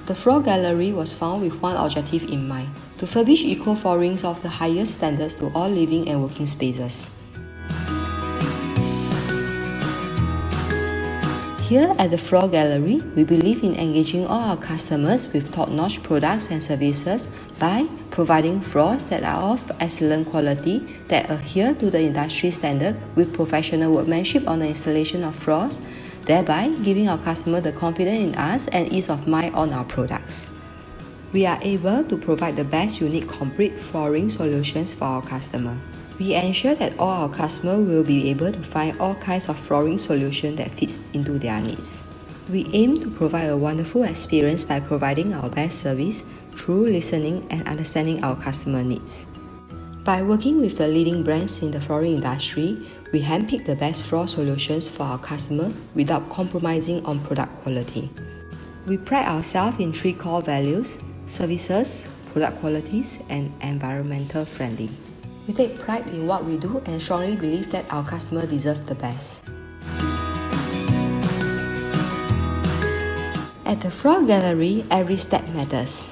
The floor gallery was found with one objective in mind: to furbish eco floorings of the highest standards to all living and working spaces. Here at the Floor Gallery, we believe in engaging all our customers with top-notch products and services by providing floors that are of excellent quality, that adhere to the industry standard with professional workmanship on the installation of floors, thereby giving our customer the confidence in us and ease of mind on our products. We are able to provide the best unique complete flooring solutions for our customer. We ensure that all our customers will be able to find all kinds of flooring solutions that fits into their needs. We aim to provide a wonderful experience by providing our best service through listening and understanding our customer needs. By working with the leading brands in the flooring industry, we handpick the best floor solutions for our customer without compromising on product quality. We pride ourselves in 3 core values: services, product qualities, and environmental friendly. We take pride in what we do and strongly believe that our customers deserve the best. At the Floor Gallery, every step matters.